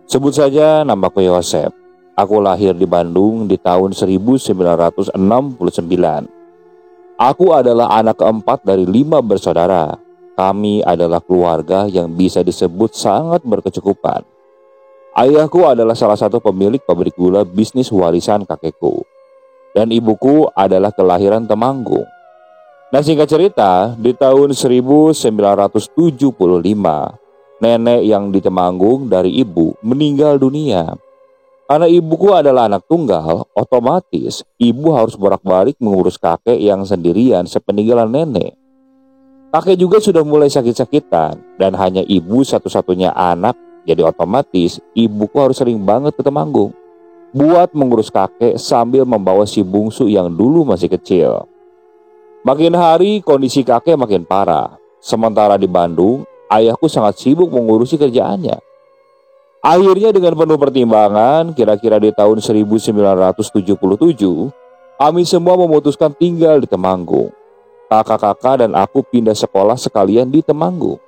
Sebut saja namaku Yosep. Aku lahir di Bandung di tahun 1969. Aku adalah anak keempat dari 5 bersaudara. Kami adalah keluarga yang bisa disebut sangat berkecukupan. Ayahku adalah salah satu pemilik pabrik gula bisnis warisan kakekku. Dan ibuku adalah kelahiran Temanggung. Nah, singkat cerita, di tahun 1975, nenek yang di Temanggung dari ibu meninggal dunia. Karena ibuku adalah anak tunggal, otomatis ibu harus bolak-balik mengurus kakek yang sendirian sepeninggalan nenek. Kakek juga sudah mulai sakit-sakitan dan hanya ibu satu-satunya anak, jadi otomatis ibuku harus sering banget ke Temanggung buat mengurus kakek sambil membawa si bungsu yang dulu masih kecil. Makin hari kondisi kakek makin parah. Sementara di Bandung, ayahku sangat sibuk mengurusi kerjaannya. Akhirnya dengan penuh pertimbangan, kira-kira di tahun 1977, kami semua memutuskan tinggal di Temanggung. Kakak-kakak dan aku pindah sekolah sekalian di Temanggung.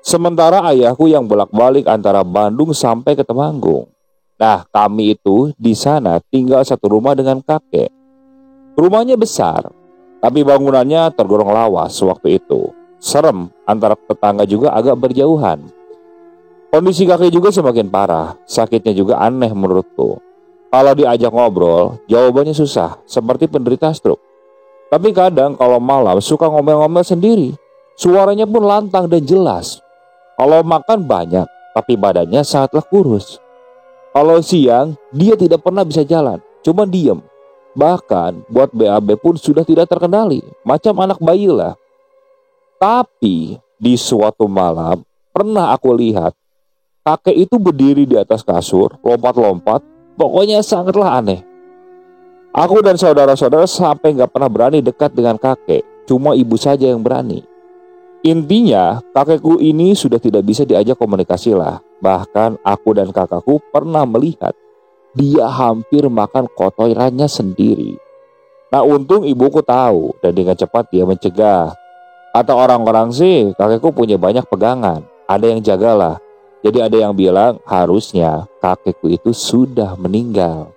Sementara ayahku yang bolak-balik antara Bandung sampai ke Temanggung. Nah, kami itu di sana tinggal satu rumah dengan kakek. Rumahnya besar, tapi bangunannya tergolong lawas waktu itu. Serem, antara tetangga juga agak berjauhan. Kondisi kakek juga semakin parah, sakitnya juga aneh menurutku. Kalau diajak ngobrol, jawabannya susah, seperti penderita stroke. Tapi kadang kalau malam suka ngomel-ngomel sendiri. Suaranya pun lantang dan jelas. Kalau makan banyak, tapi badannya sangatlah kurus. Kalau siang, dia tidak pernah bisa jalan, cuma diem. Bahkan buat BAB pun sudah tidak terkendali, macam anak bayi lah. Tapi di suatu malam, pernah aku lihat kakek itu berdiri di atas kasur, lompat-lompat, pokoknya sangatlah aneh. Aku dan saudara-saudara sampai gak pernah berani dekat dengan kakek, cuma ibu saja yang berani. Intinya, kakekku ini sudah tidak bisa diajak komunikasi lah. Bahkan aku dan kakakku pernah melihat dia hampir makan kotorannya sendiri. Nah, untung ibuku tahu dan dengan cepat dia mencegah. Kata orang-orang sih, kakekku punya banyak pegangan, ada yang jagalah. Jadi ada yang bilang harusnya kakekku itu sudah meninggal.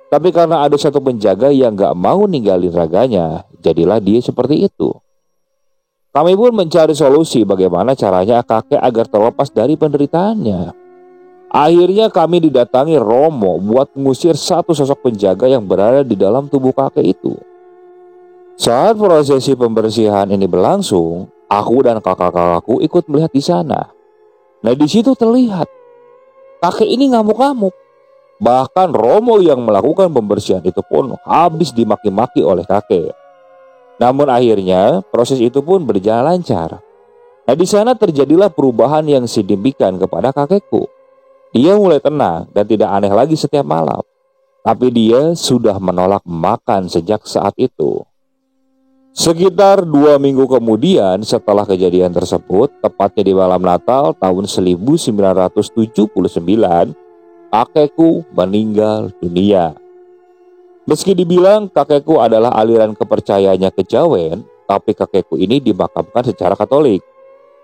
Tapi karena ada satu penjaga yang gak mau ninggalin raganya, jadilah dia seperti itu. Kami pun mencari solusi bagaimana caranya kakek agar terlepas dari penderitaannya. Akhirnya kami didatangi Romo buat mengusir satu sosok penjaga yang berada di dalam tubuh kakek itu. Saat prosesi pembersihan ini berlangsung, aku dan kakak-kakakku ikut melihat di sana. Nah, di situ terlihat kakek ini ngamuk-ngamuk. Bahkan Romo yang melakukan pembersihan itu pun habis dimaki-maki oleh kakek. Namun akhirnya proses itu pun berjalan lancar. Nah, di sana terjadilah perubahan yang signifikan kepada kakekku. Dia mulai tenang dan tidak aneh lagi setiap malam. Tapi dia sudah menolak makan sejak saat itu. Sekitar 2 minggu kemudian setelah kejadian tersebut, tepatnya di malam Natal tahun 1979, kakekku meninggal dunia. Meski dibilang kakekku adalah aliran kepercayaannya kejawen, tapi kakekku ini dimakamkan secara Katolik.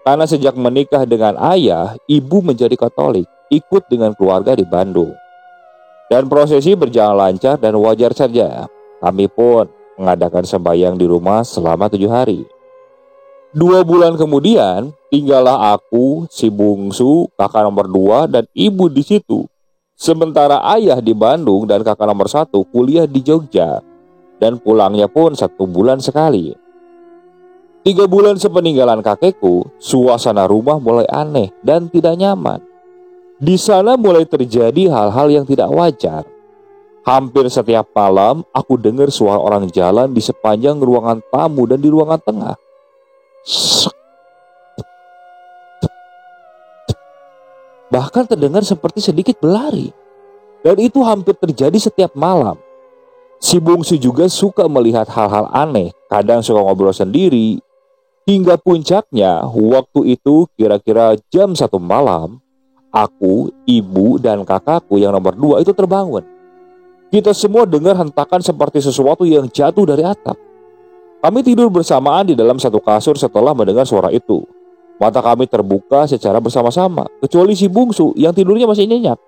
Karena sejak menikah dengan ayah, ibu menjadi Katolik, ikut dengan keluarga di Bandung. Dan prosesi berjalan lancar dan wajar saja. Kami pun mengadakan sembahyang di rumah selama 7 hari. 2 bulan kemudian, tinggallah aku, si bungsu, kakak nomor 2, dan ibu di situ. Sementara ayah di Bandung dan kakak nomor 1 kuliah di Jogja. Dan pulangnya pun 1 bulan sekali. 3 bulan sepeninggalan kakekku, suasana rumah mulai aneh dan tidak nyaman. Di sana mulai terjadi hal-hal yang tidak wajar. Hampir setiap malam aku dengar suara orang jalan di sepanjang ruangan tamu dan di ruangan tengah. Bahkan terdengar seperti sedikit berlari. Dan itu hampir terjadi setiap malam. Si bungsu juga suka melihat hal-hal aneh, kadang suka ngobrol sendiri. Hingga puncaknya, waktu itu kira-kira jam 1 malam, aku, ibu, dan kakakku yang nomor 2 itu terbangun. Kita semua dengar hentakan seperti sesuatu yang jatuh dari atap. Kami tidur bersamaan di dalam satu kasur setelah mendengar suara itu. Mata kami terbuka secara bersama-sama, kecuali si bungsu yang tidurnya masih nyenyak.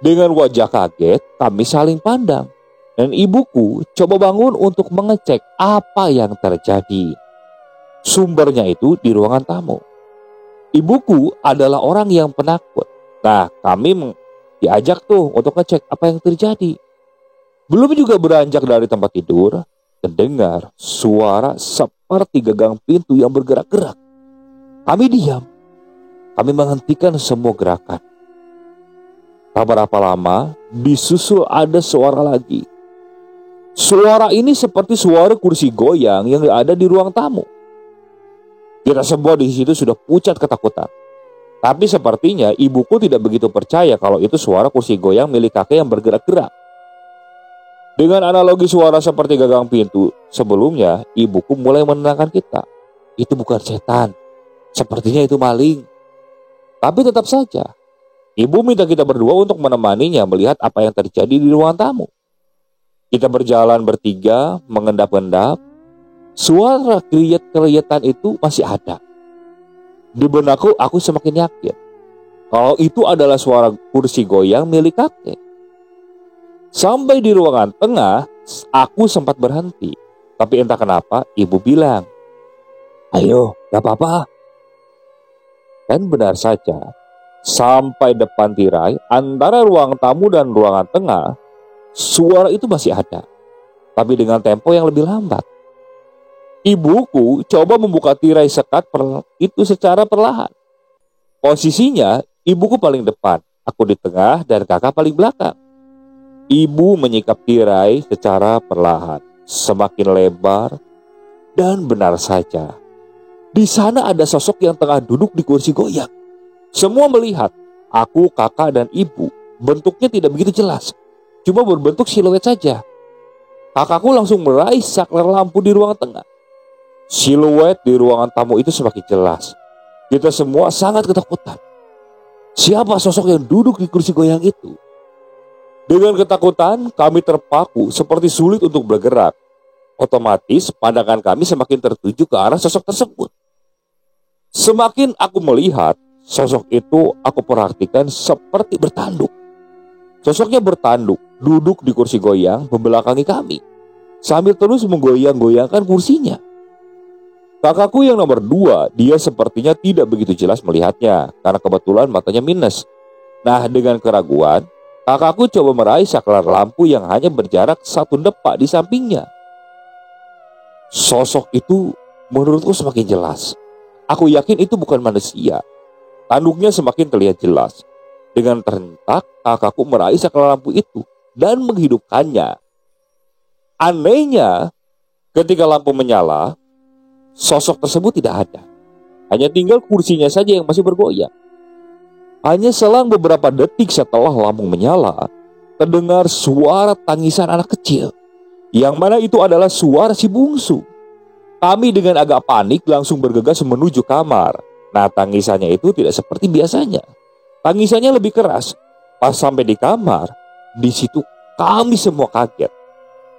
Dengan wajah kaget, kami saling pandang. Dan ibuku coba bangun untuk mengecek apa yang terjadi. Sumbernya itu di ruangan tamu. Ibuku adalah orang yang penakut. Nah, kami diajak tuh untuk ngecek apa yang terjadi. Belum juga beranjak dari tempat tidur, terdengar suara seperti gagang pintu yang bergerak-gerak. Kami diam. Kami menghentikan semua gerakan. Tak berapa lama, disusul ada suara lagi. Suara ini seperti suara kursi goyang yang ada di ruang tamu. Kita semua di situ sudah pucat ketakutan. Tapi sepertinya ibuku tidak begitu percaya kalau itu suara kursi goyang milik kakek yang bergerak-gerak. Dengan analogi suara seperti gagang pintu, sebelumnya ibuku mulai menenangkan kita. Itu bukan setan. Sepertinya itu maling. Tapi tetap saja, ibu minta kita berdua untuk menemaninya melihat apa yang terjadi di ruang tamu. Kita berjalan bertiga, mengendap-endap. Suara kriet-krietan itu masih ada. Di benakku, aku semakin yakin kalau itu adalah suara kursi goyang milik kakek. Sampai di ruangan tengah, aku sempat berhenti. Tapi entah kenapa, ibu bilang, "Ayo, gak apa-apa." Dan benar saja, sampai depan tirai antara ruang tamu dan ruangan tengah, suara itu masih ada, tapi dengan tempo yang lebih lambat. Ibuku coba membuka tirai sekat itu secara perlahan. Posisinya, ibuku paling depan, aku di tengah, dan kakak paling belakang. Ibu menyikap tirai secara perlahan, semakin lebar, dan benar saja, di sana ada sosok yang tengah duduk di kursi goyang. Semua melihat, aku, kakak, dan ibu. Bentuknya tidak begitu jelas, cuma berbentuk siluet saja. Kakakku langsung meraih saklar lampu di ruangan tengah. Siluet di ruangan tamu itu semakin jelas. Kita semua sangat ketakutan. Siapa sosok yang duduk di kursi goyang itu? Dengan ketakutan, kami terpaku seperti sulit untuk bergerak. Otomatis, pandangan kami semakin tertuju ke arah sosok tersebut. Semakin aku melihat, sosok itu aku perhatikan seperti bertanduk. Sosoknya bertanduk, duduk di kursi goyang membelakangi kami, sambil terus menggoyang-goyangkan kursinya. Kakakku yang nomor 2, dia sepertinya tidak begitu jelas melihatnya, karena kebetulan matanya minus. Nah, dengan keraguan, kakakku coba meraih saklar lampu yang hanya berjarak 1 depak di sampingnya. Sosok itu menurutku semakin jelas. Aku yakin itu bukan manusia. Tanduknya semakin terlihat jelas. Dengan terentak, kakakku meraih saklar lampu itu dan menghidupkannya. Anehnya, ketika lampu menyala, sosok tersebut tidak ada. Hanya tinggal kursinya saja yang masih bergoyang. Hanya selang beberapa detik setelah lampu menyala, terdengar suara tangisan anak kecil. Yang mana itu adalah suara si bungsu. Kami dengan agak panik langsung bergegas menuju kamar. Nah, tangisannya itu tidak seperti biasanya. Tangisannya lebih keras. Pas sampai di kamar, di situ kami semua kaget.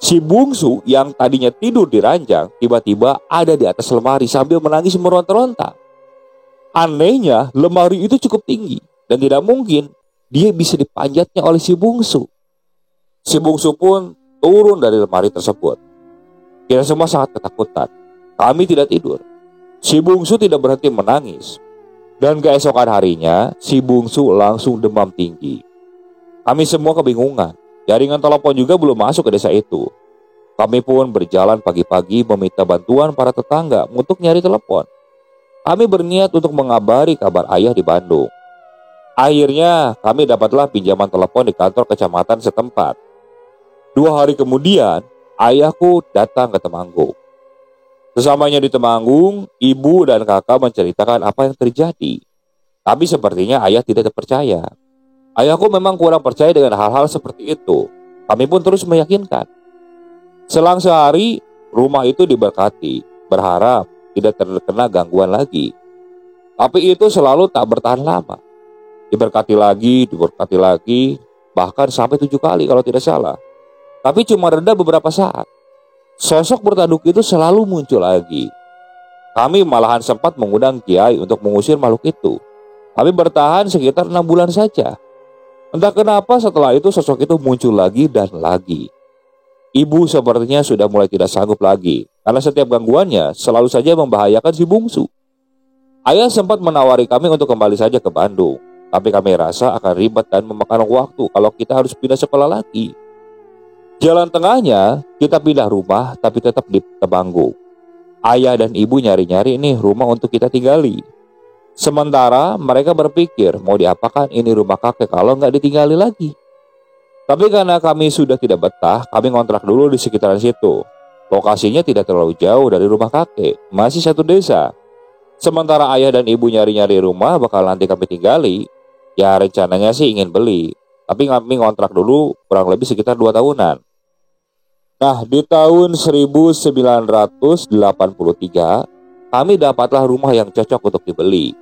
Si bungsu yang tadinya tidur di ranjang tiba-tiba ada di atas lemari sambil menangis meronta-ronta. Anehnya, lemari itu cukup tinggi dan tidak mungkin dia bisa dipanjatnya oleh si bungsu. Si bungsu pun turun dari lemari tersebut. Kita semua sangat ketakutan. Kami tidak tidur. Si bungsu tidak berhenti menangis. Dan keesokan harinya, si bungsu langsung demam tinggi. Kami semua kebingungan. Jaringan telepon juga belum masuk ke desa itu. Kami pun berjalan pagi-pagi meminta bantuan para tetangga untuk nyari telepon. Kami berniat untuk mengabari kabar ayah di Bandung. Akhirnya kami dapatlah pinjaman telepon di kantor kecamatan setempat. 2 hari kemudian, ayahku datang ke Temanggung. Sesamanya di Temanggung, ibu dan kakak menceritakan apa yang terjadi. Tapi sepertinya ayah tidak percaya. Ayahku memang kurang percaya dengan hal-hal seperti itu. Kami pun terus meyakinkan. Selang sehari, rumah itu diberkati, berharap tidak terkena gangguan lagi. Tapi itu selalu tak bertahan lama. Diberkati lagi, bahkan sampai 7 kali kalau tidak salah. Tapi cuma reda beberapa saat. Sosok bertanduk itu selalu muncul lagi. Kami malahan sempat mengundang kiai untuk mengusir makhluk itu. Kami bertahan sekitar 6 bulan saja. Entah kenapa setelah itu sosok itu muncul lagi dan lagi. Ibu sepertinya sudah mulai tidak sanggup lagi, karena setiap gangguannya selalu saja membahayakan si bungsu. Ayah sempat menawari kami untuk kembali saja ke Bandung, tapi kami rasa akan ribet dan memakan waktu kalau kita harus pindah sekolah lagi. Jalan tengahnya, kita pindah rumah tapi tetap di Temanggung. Ayah dan ibu nyari-nyari nih rumah untuk kita tinggali. Sementara mereka berpikir mau diapakan ini rumah kakek kalau nggak ditinggali lagi. Tapi karena kami sudah tidak betah, kami ngontrak dulu di sekitaran situ. Lokasinya tidak terlalu jauh dari rumah kakek, masih satu desa. Sementara ayah dan ibu nyari-nyari rumah bakal nanti kami tinggali, ya rencananya sih ingin beli. Tapi kami ngontrak dulu kurang lebih sekitar 2 tahunan. Nah, di tahun 1983, kami dapatlah rumah yang cocok untuk dibeli.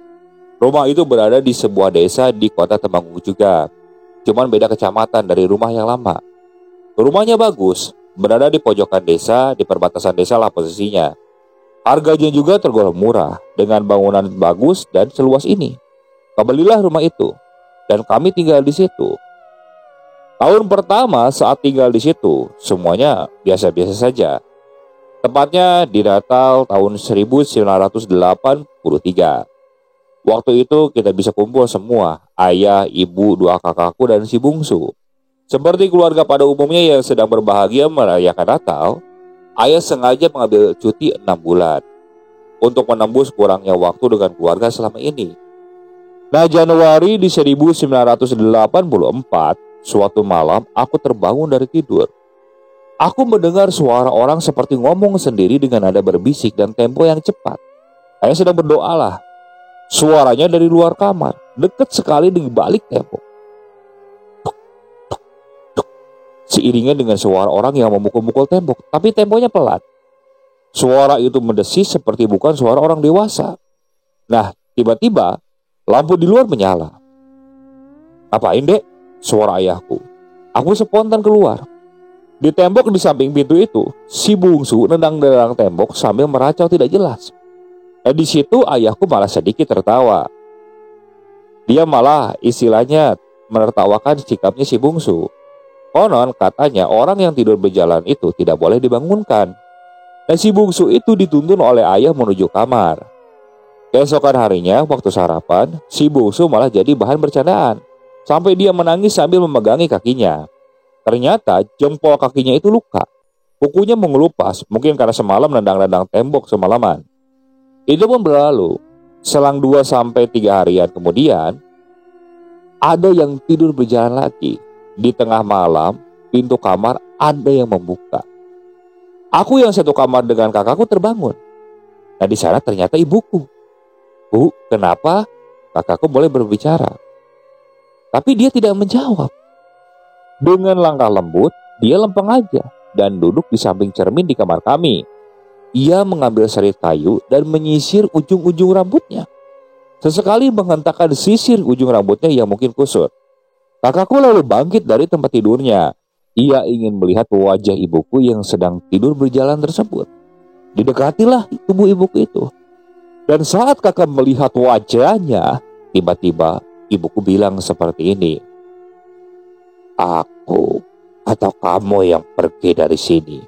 Rumah itu berada di sebuah desa di kota Temanggung juga. Cuman beda kecamatan dari rumah yang lama. Rumahnya bagus, berada di pojokan desa, di perbatasan desa lah posisinya. Harganya juga tergolong murah, dengan bangunan bagus dan seluas ini. Belilah rumah itu, dan kami tinggal di situ. Tahun pertama saat tinggal di situ, semuanya biasa-biasa saja. Tepatnya di Natal tahun 1983. Waktu itu kita bisa kumpul semua, ayah, ibu, 2 kakakku, dan si bungsu. Seperti keluarga pada umumnya yang sedang berbahagia merayakan Natal, ayah sengaja mengambil cuti 6 bulan untuk menembus kurangnya waktu dengan keluarga selama ini. Nah, Januari di 1984, suatu malam aku terbangun dari tidur. Aku mendengar suara orang seperti ngomong sendiri dengan nada berbisik dan tempo yang cepat. Ayah sedang berdoa lah. Suaranya dari luar kamar, dekat sekali di balik tembok. Seiringnya dengan suara orang yang memukul-mukul tembok, tapi temponya pelan. Suara itu mendesis seperti bukan suara orang dewasa. Nah, tiba-tiba lampu di luar menyala. "Apain, Dek?" suara ayahku. Aku spontan keluar. Di tembok di samping pintu itu, si bungsu nendang-nendang tembok sambil meracau tidak jelas. Di situ ayahku malah sedikit tertawa. Dia malah istilahnya menertawakan sikapnya si bungsu. Konon katanya orang yang tidur berjalan itu tidak boleh dibangunkan. Dan si bungsu itu dituntun oleh ayah menuju kamar. Keesokan harinya waktu sarapan, si bungsu malah jadi bahan bercandaan. Sampai dia menangis sambil memegangi kakinya. Ternyata jempol kakinya itu luka. Kukunya mengelupas, mungkin karena semalam nendang-nendang tembok semalaman. Itu pun berlalu. Selang 2-3 harian kemudian, ada yang tidur berjalan lagi. Di tengah malam, pintu kamar ada yang membuka. Aku yang satu kamar dengan kakakku terbangun. Nah, di sana ternyata ibuku. "Bu, kenapa?" Kakakku boleh berbicara. Tapi dia tidak menjawab. Dengan langkah lembut, dia lempeng aja dan duduk di samping cermin di kamar kami. Ia mengambil serit kayu dan menyisir ujung-ujung rambutnya. Sesekali menghentakkan sisir ujung rambutnya yang mungkin kusut. Kakakku lalu bangkit dari tempat tidurnya. Ia ingin melihat wajah ibuku yang sedang tidur berjalan tersebut. Didekatilah tubuh ibuku itu. Dan saat kakak melihat wajahnya, tiba-tiba ibuku bilang seperti ini. "Aku atau kamu yang pergi dari sini?"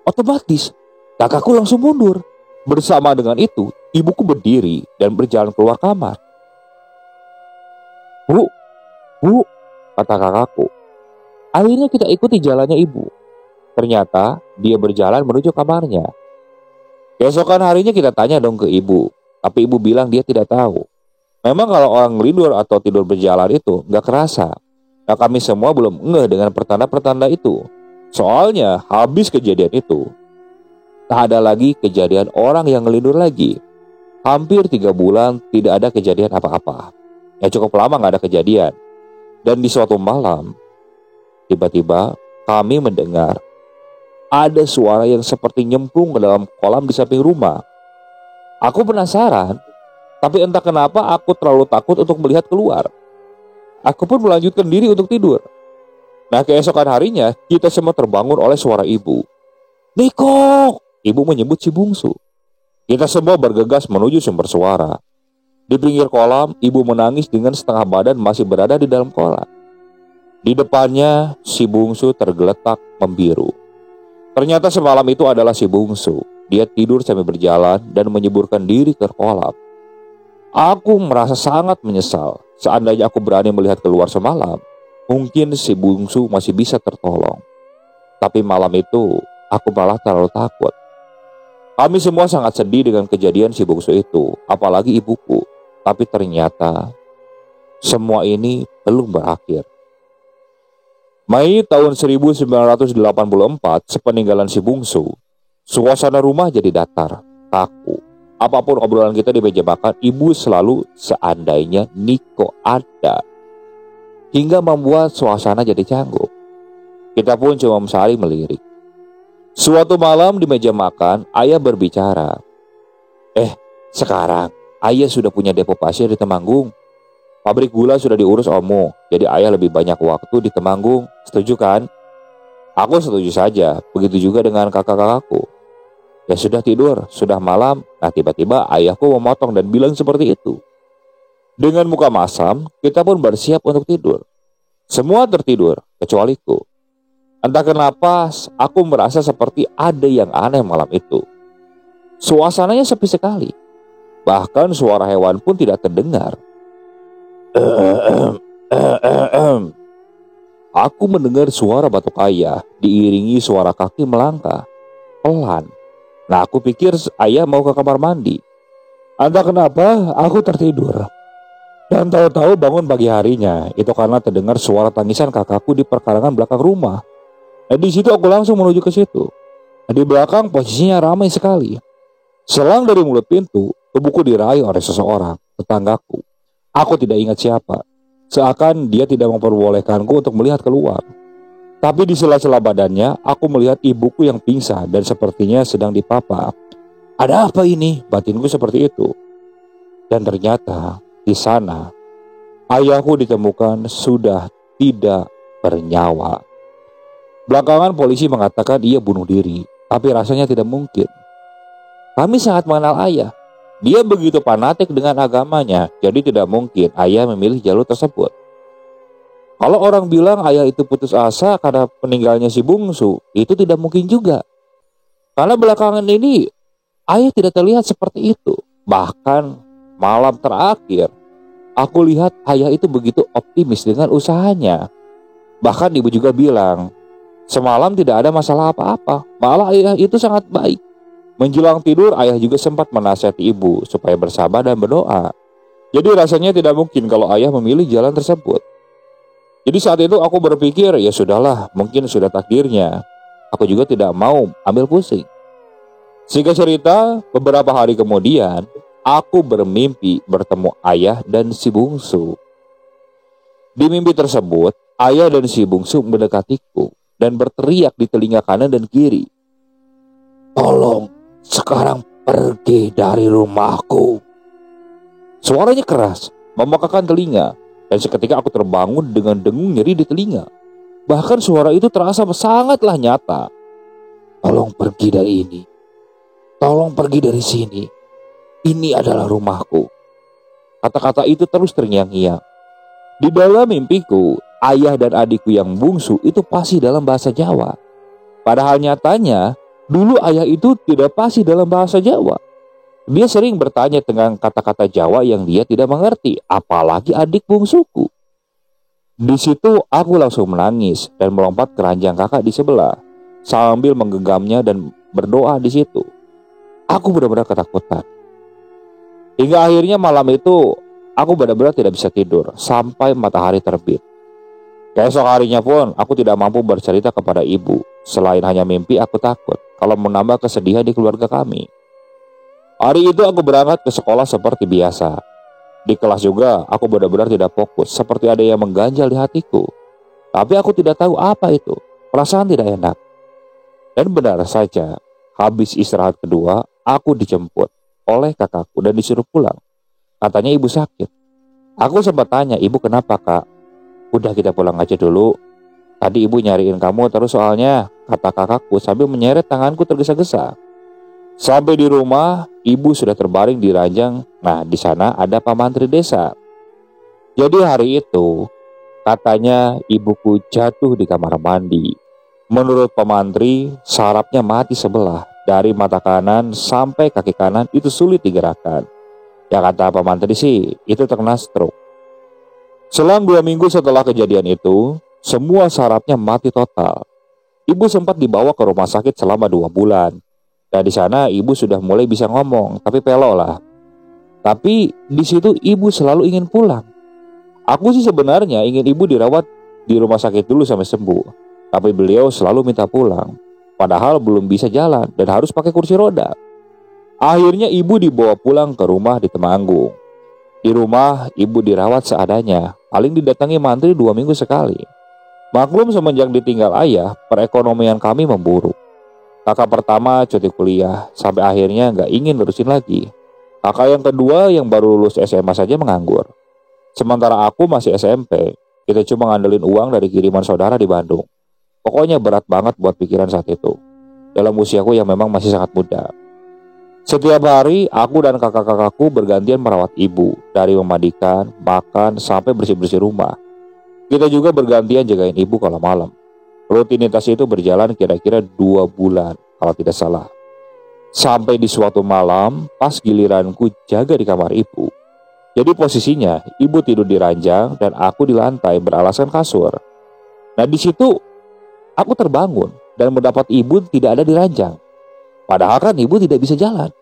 Otomatis kakakku langsung mundur. Bersama dengan itu, ibuku berdiri dan berjalan keluar kamar. Bu, kata kakakku. Akhirnya kita ikuti jalannya ibu. Ternyata dia berjalan menuju kamarnya. Keesokan harinya kita tanya dong ke ibu. Tapi ibu bilang dia tidak tahu. Memang kalau orang ngelindur atau tidur berjalan itu gak kerasa. Nah, kami semua belum ngeh dengan pertanda-pertanda itu. Soalnya habis kejadian itu, tak ada lagi kejadian orang yang ngelindur lagi. Hampir 3 bulan tidak ada kejadian apa-apa. Ya cukup lama gak ada kejadian. Dan di suatu malam, tiba-tiba kami mendengar ada suara yang seperti nyemplung ke dalam kolam di samping rumah. Aku penasaran, tapi entah kenapa aku terlalu takut untuk melihat keluar. Aku pun melanjutkan diri untuk tidur. Nah, keesokan harinya kita semua terbangun oleh suara ibu. "Niko!" Ibu menyebut si bungsu. Kita semua bergegas menuju sumber suara. Di pinggir kolam, ibu menangis dengan setengah badan masih berada di dalam kolam. Di depannya, si bungsu tergeletak membiru. Ternyata semalam itu adalah si bungsu. Dia tidur sambil berjalan dan menyeburkan diri ke kolam. Aku merasa sangat menyesal. Seandainya aku berani melihat keluar semalam, mungkin si bungsu masih bisa tertolong. Tapi malam itu, aku malah terlalu takut. Kami semua sangat sedih dengan kejadian si bungsu itu, apalagi ibuku. Tapi ternyata, semua ini belum berakhir. Mei tahun 1984, sepeninggalan si bungsu, suasana rumah jadi datar, kaku. Apapun obrolan kita di meja makan, ibu selalu seandainya Niko ada. Hingga membuat suasana jadi canggung. Kita pun cuma saling melirik. Suatu malam di meja makan, ayah berbicara. Sekarang ayah sudah punya depo pasir di Temanggung. Pabrik gula sudah diurus Omo, jadi ayah lebih banyak waktu di Temanggung. Setuju kan? Aku setuju saja, begitu juga dengan kakak-kakakku. Ya sudah tidur, sudah malam. Nah tiba-tiba ayahku memotong dan bilang seperti itu. Dengan muka masam, kita pun bersiap untuk tidur. Semua tertidur, kecualiku. Entah kenapa, aku merasa seperti ada yang aneh malam itu. Suasananya sepi sekali. Bahkan suara hewan pun tidak terdengar. Aku mendengar suara batuk ayah diiringi suara kaki melangkah pelan. Nah, aku pikir ayah mau ke kamar mandi. Entah kenapa aku tertidur. Dan tahu-tahu bangun pagi harinya itu karena terdengar suara tangisan kakakku di perkarangan belakang rumah. Di situ aku langsung menuju ke situ. Di belakang posisinya ramai sekali. Selang dari mulut pintu, tubuhku diraih oleh seseorang, tetanggaku. Aku tidak ingat siapa. Seakan dia tidak memperbolehkanku untuk melihat keluar. Tapi di sela-sela badannya, aku melihat ibuku yang pingsan dan sepertinya sedang dipapa. Ada apa ini? Batinku seperti itu. Dan ternyata di sana, ayahku ditemukan sudah tidak bernyawa. Belakangan polisi mengatakan ia bunuh diri, tapi rasanya tidak mungkin. Kami sangat mengenal ayah. Dia begitu fanatik dengan agamanya, jadi tidak mungkin ayah memilih jalur tersebut. Kalau orang bilang ayah itu putus asa karena meninggalnya si bungsu, itu tidak mungkin juga. Karena belakangan ini, ayah tidak terlihat seperti itu. Bahkan malam terakhir, aku lihat ayah itu begitu optimis dengan usahanya. Bahkan ibu juga bilang, semalam tidak ada masalah apa-apa, malah ayah itu sangat baik. Menjelang tidur, ayah juga sempat menasihati ibu supaya bersabar dan berdoa. Jadi rasanya tidak mungkin kalau ayah memilih jalan tersebut. Jadi saat itu aku berpikir, ya sudahlah, mungkin sudah takdirnya. Aku juga tidak mau ambil pusing. Singkat cerita, beberapa hari kemudian, aku bermimpi bertemu ayah dan si bungsu. Di mimpi tersebut, ayah dan si bungsu mendekatiku dan berteriak di telinga kanan dan kiri. Tolong, sekarang pergi dari rumahku. Suaranya keras, memekakan telinga, dan seketika aku terbangun dengan dengung nyeri di telinga. Bahkan suara itu terasa sangatlah nyata. Tolong pergi dari ini. Tolong pergi dari sini. Ini adalah rumahku. Kata-kata itu terus terngiang-ngiang. Di dalam mimpiku, ayah dan adikku yang bungsu itu pasti dalam bahasa Jawa. Padahal nyatanya, dulu ayah itu tidak fasih dalam bahasa Jawa. Dia sering bertanya dengan kata-kata Jawa yang dia tidak mengerti, apalagi adik bungsuku. Di situ aku langsung menangis dan melompat ke ranjang kakak di sebelah sambil menggenggamnya dan berdoa di situ. Aku benar-benar ketakutan. Hingga akhirnya malam itu aku benar-benar tidak bisa tidur sampai matahari terbit. Keesok harinya pun aku tidak mampu bercerita kepada ibu. Selain hanya mimpi, aku takut kalau menambah kesedihan di keluarga kami. Hari itu aku berangkat ke sekolah seperti biasa. Di kelas juga aku benar-benar tidak fokus, seperti ada yang mengganjal di hatiku. Tapi aku tidak tahu apa itu. Perasaan tidak enak. Dan benar saja, habis istirahat kedua, aku dijemput oleh kakakku dan disuruh pulang. Katanya ibu sakit. Aku sempat tanya, ibu kenapa kak? Udah kita pulang aja dulu. Tadi ibu nyariin kamu terus soalnya, kata kakakku sambil menyeret tanganku tergesa-gesa. Sampai di rumah, ibu sudah terbaring di ranjang. Nah, di sana ada Pak Mantri Desa. Jadi hari itu, Katanya ibuku jatuh di kamar mandi. Menurut pemantri, sarafnya mati sebelah. Dari mata kanan sampai kaki kanan itu sulit digerakkan. Ya kata pemantri sih, itu terkena stroke. Selang 2 minggu setelah kejadian itu, semua sarafnya mati total. Ibu sempat dibawa ke rumah sakit selama 2 bulan. Dan di sana ibu sudah mulai bisa ngomong, tapi pelok lah. Tapi di situ ibu selalu ingin pulang. Aku sih sebenarnya ingin ibu dirawat di rumah sakit dulu sampai sembuh. Tapi beliau selalu minta pulang. Padahal belum bisa jalan dan harus pakai kursi roda. Akhirnya ibu dibawa pulang ke rumah di Temanggung. Di rumah ibu dirawat seadanya. Paling didatangi mantri 2 minggu sekali. Maklum semenjak ditinggal ayah, perekonomian kami memburuk. Kakak pertama cuti kuliah, sampai akhirnya gak ingin nerusin lagi. Kakak yang kedua yang baru lulus SMA saja menganggur. Sementara aku masih SMP, kita cuma ngandelin uang dari kiriman saudara di Bandung. Pokoknya berat banget buat pikiran saat itu. Dalam usiaku yang memang masih sangat muda. Setiap hari, aku dan kakak-kakakku bergantian merawat ibu. Dari memandikan, makan, sampai bersih-bersih rumah. Kita juga bergantian jagain ibu kalau malam. Rutinitas itu berjalan kira-kira 2 bulan, kalau tidak salah. Sampai di suatu malam, pas giliranku jaga di kamar ibu. Jadi posisinya, ibu tidur di ranjang dan aku di lantai beralaskan kasur. Nah di situ, aku terbangun dan mendapat ibu tidak ada di ranjang. Padahal kan ibu tidak bisa jalan.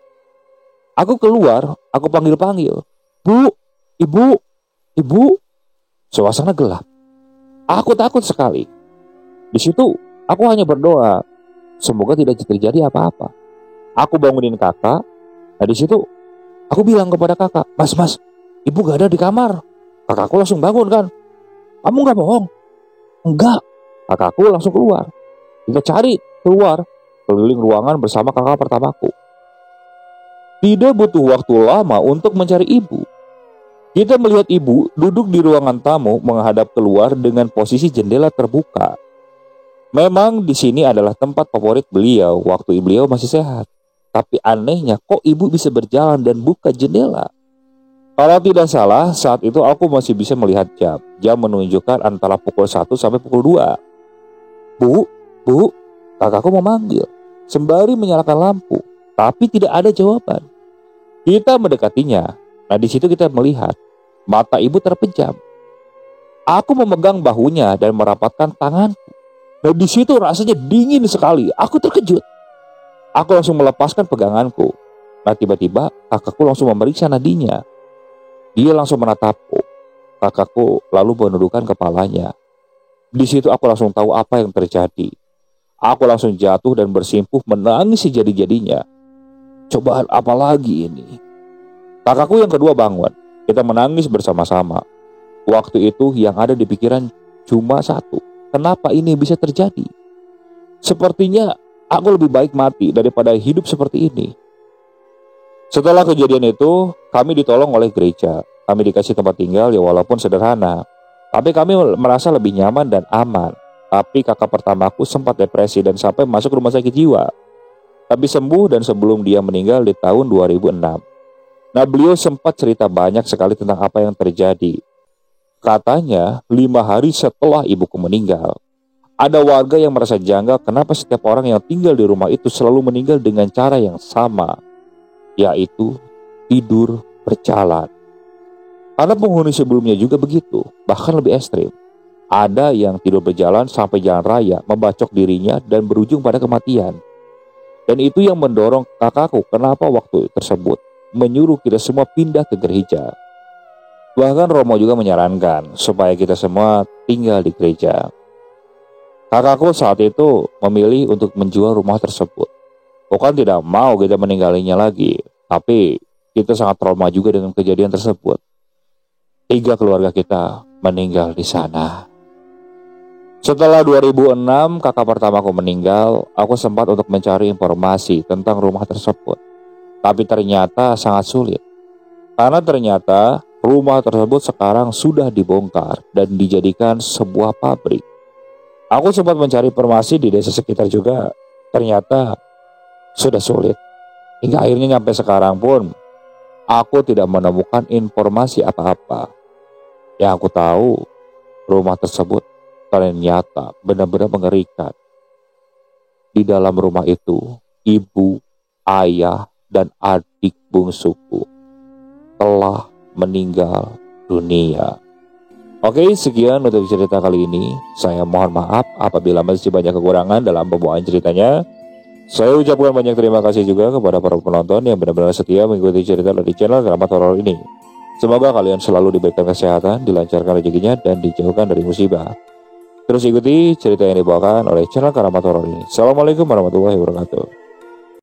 Aku keluar, aku panggil-panggil. Bu, ibu, ibu. Suasana gelap. Aku takut sekali. Di situ, aku hanya berdoa. Semoga tidak terjadi apa-apa. Aku bangunin kakak. Nah di situ, aku bilang kepada kakak, Mas, ibu gak ada di kamar. Kakakku langsung bangun kan. Kamu gak bohong? Enggak. Kakakku langsung keluar. Kita cari keluar, keliling ruangan bersama kakak pertamaku. Tidak butuh waktu lama untuk mencari ibu. Kita melihat ibu duduk di ruangan tamu menghadap keluar dengan posisi jendela terbuka. Memang di sini adalah tempat favorit beliau waktu beliau masih sehat. Tapi anehnya kok ibu bisa berjalan dan buka jendela? Kalau tidak salah, saat itu aku masih bisa melihat jam. Jam menunjukkan antara pukul 1 sampai pukul 2. Bu, kakakku memanggil. Sembari menyalakan lampu. Tapi tidak ada jawaban. Kita mendekatinya. Nah di situ kita melihat. Mata ibu terpejam. Aku memegang bahunya dan merapatkan tanganku. Nah di situ rasanya dingin sekali. Aku terkejut. Aku langsung melepaskan peganganku. Nah tiba-tiba kakakku langsung memeriksa nadinya. Dia langsung menatapku. Kakakku lalu menundukkan kepalanya. Di situ aku langsung tahu apa yang terjadi. Aku langsung jatuh dan bersimpuh menangis sejadi-jadinya. Cobaan apa lagi ini? Kakakku yang kedua bangun. Kita menangis bersama-sama. Waktu itu yang ada di pikiran cuma satu. Kenapa ini bisa terjadi? Sepertinya aku lebih baik mati daripada hidup seperti ini. Setelah kejadian itu, kami ditolong oleh gereja. Kami dikasih tempat tinggal ya walaupun sederhana. Tapi kami merasa lebih nyaman dan aman. Tapi kakak pertamaku sempat depresi dan sampai masuk rumah sakit jiwa. Tapi sembuh dan sebelum dia meninggal di tahun 2006. Nah beliau sempat cerita banyak sekali tentang apa yang terjadi. Katanya 5 hari setelah ibuku meninggal, ada warga yang merasa janggal kenapa setiap orang yang tinggal di rumah itu selalu meninggal dengan cara yang sama. Yaitu tidur berjalan. Karena penghuni sebelumnya juga begitu, bahkan lebih ekstrim. Ada yang tidur berjalan sampai jalan raya, membacok dirinya dan berujung pada kematian. Dan itu yang mendorong kakakku kenapa waktu tersebut menyuruh kita semua pindah ke gereja. Bahkan Romo juga menyarankan supaya kita semua tinggal di gereja. Kakakku saat itu memilih untuk menjual rumah tersebut. Bukan tidak mau kita meninggalnya lagi, tapi kita sangat trauma juga dengan kejadian tersebut. 3 keluarga kita meninggal di sana. Setelah 2006 kakak pertamaku meninggal, aku sempat untuk mencari informasi tentang rumah tersebut. Tapi ternyata sangat sulit. Karena ternyata rumah tersebut sekarang sudah dibongkar dan dijadikan sebuah pabrik. Aku sempat mencari informasi di desa sekitar juga. Ternyata sudah sulit. Hingga akhirnya sampai sekarang pun aku tidak menemukan informasi apa-apa. Yang aku tahu Rumah tersebut ternyata benar-benar mengerikan. Di dalam rumah itu, ibu, ayah, dan adik bungsuku telah meninggal dunia. Oke, sekian untuk cerita kali ini. Saya mohon maaf apabila masih banyak kekurangan dalam pembawaan ceritanya. Saya ucapkan banyak terima kasih juga kepada para penonton yang benar-benar setia mengikuti cerita dari channel Keramat Horor ini. Semoga kalian selalu diberikan kesehatan, dilancarkan rezekinya, dan dijauhkan dari musibah. Terus ikuti cerita yang dibawakan oleh channel Keramat Horor ini. Assalamualaikum warahmatullahi wabarakatuh.